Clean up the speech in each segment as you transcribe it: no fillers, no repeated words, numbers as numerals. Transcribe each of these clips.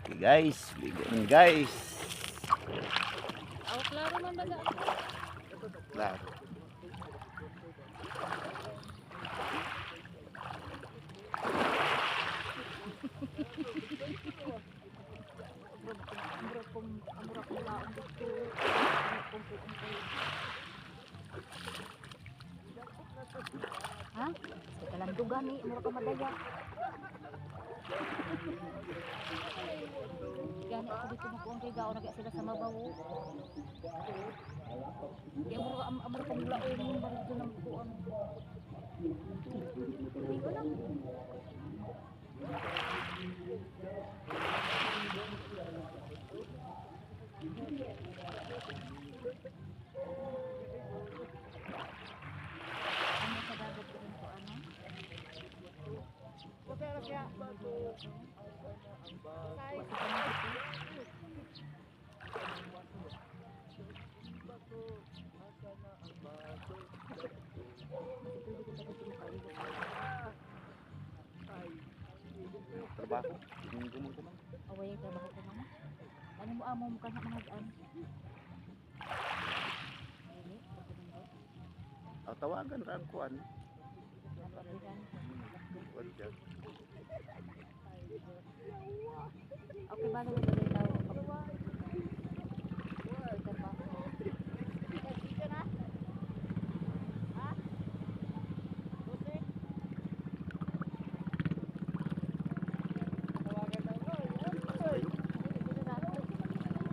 Okay guys, bigon guys. Oh, klaro man baga. Klaro. Ha? Sa kalandugan ni, mura ka madaya. Gani ako dito magkuang kay gao, nagaya sila sa mabaw. Kaya mura ka mulaon, bakit doon ang kuang. Hindi ko lang. Ano sa dagat ko rin po, ano? Trabaho. Gumagumang. Away yung trabaho ko naman. Ano mo amo mo kana mga ano? Dili, Tawagan ra ang kuan. napabigan. Kuan dyan. Okay, bala mo dali tayo pag trabaho.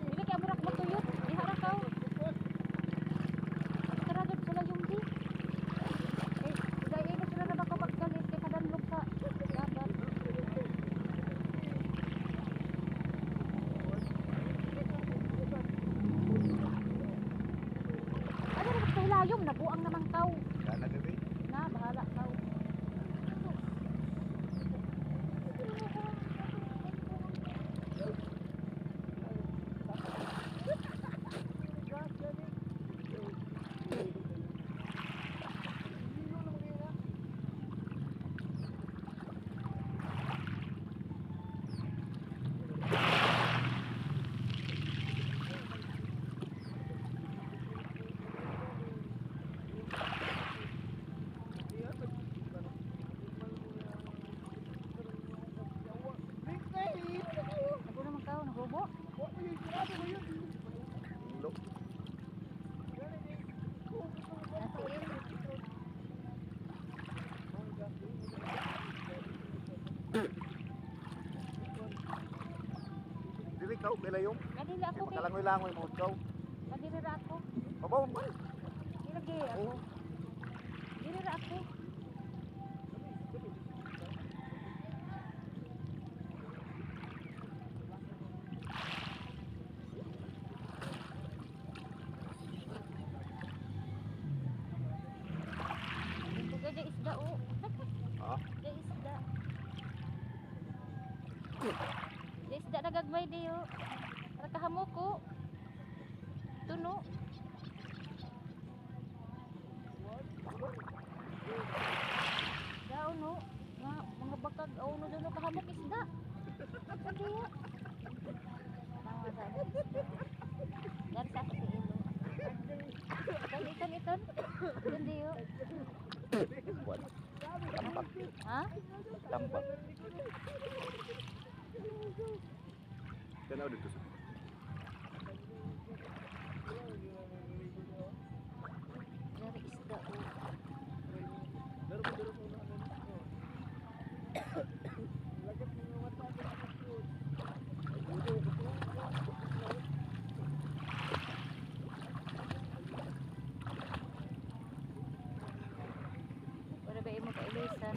Dili kay amurak matuyot, ihara ka. Karagad sila yung di. Dahil sila na baka magkalit kay kadanlog sa dagat. Ano na sa hilayom, nabuang naman kaw. Kana gabi. Na, bahala kaw. Ako naman kaw, nagobo. Look. Nasiin. Dili ka belayong. Kadili ako kay. Makalangoy-langoy mo ikaw. Kadili ra ako. Mabaw man. Ilagay ako. Dili ra ako. Ito gaya isda o. Ha? Gaya isda. Gaya isda nagagmay diyo. Para kahamok ko. Tuno. Daon no. Mga bakag no doon kahamok isda. Sige ya. Dari sa si ilo. Iton. Doon diyo. Kuan. Tampak. Ha? Tampak. Kana dito sa. Dari isda o. Para ba mo kailisan?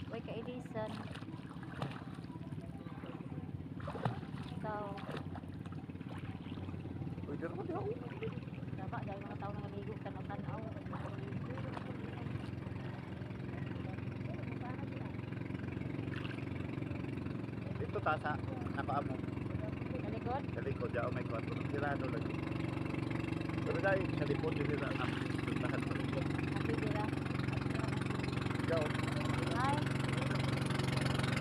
Way kailisan. Tao. Uy, dito mo diha. Dapat dahil mga tao na maligo tanaw-tanaw. Dito ta sa nakaamo. Sa likod? Sa likod ya, oh my god, sirado lagi. Pero dahil sa likod din sa ang sundahan ko. Happy dira. Ikaw. Ay.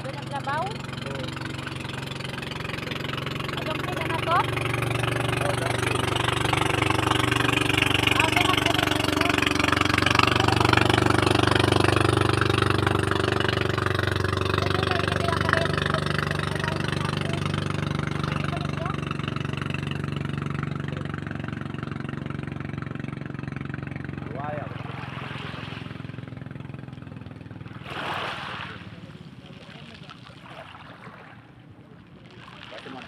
Doon ang trabaho? So, Dumpling na to? Oh, dumpling. Ah, may hapon na yun. Waya. Kasi man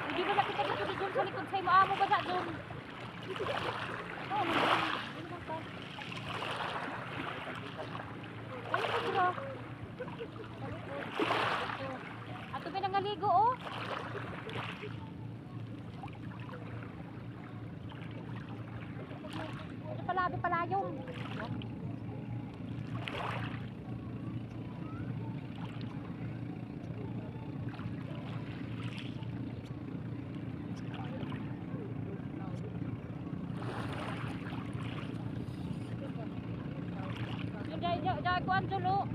Hindi ba nakita dito di Jun sa likod sa'yo? Maamo ba sa Jun? Oo, hindi naman ka. Ano ba sila? Ato ba nangaligo, oh? Ano pala, di pala yung. Jai kuan dulu.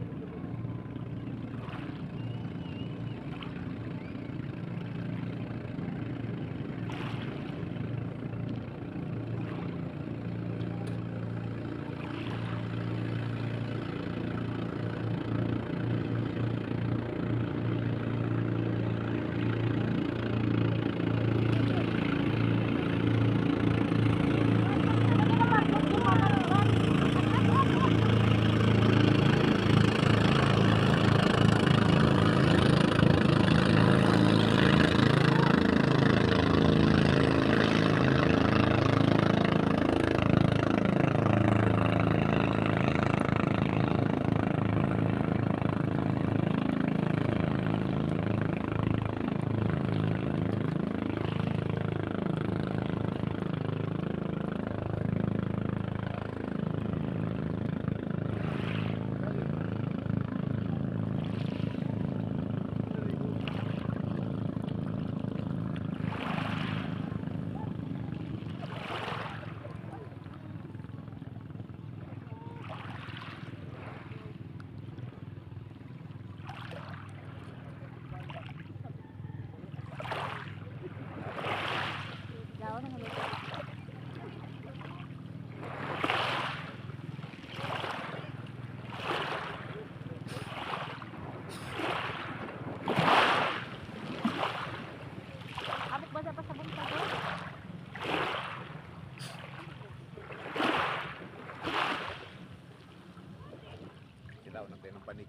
banig.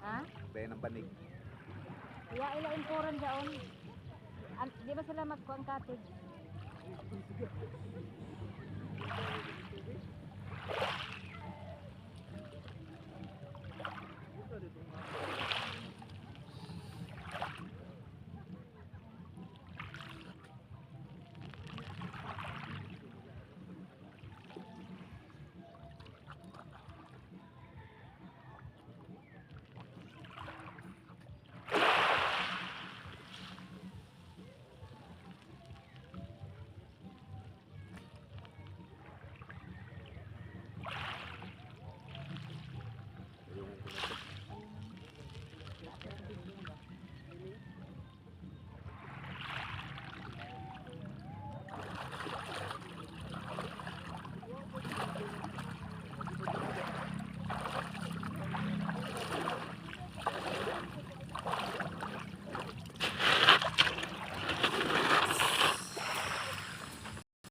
Ha? Bayan ng banig. Iya ila impuran daon. Di ba sila magkuang cottage?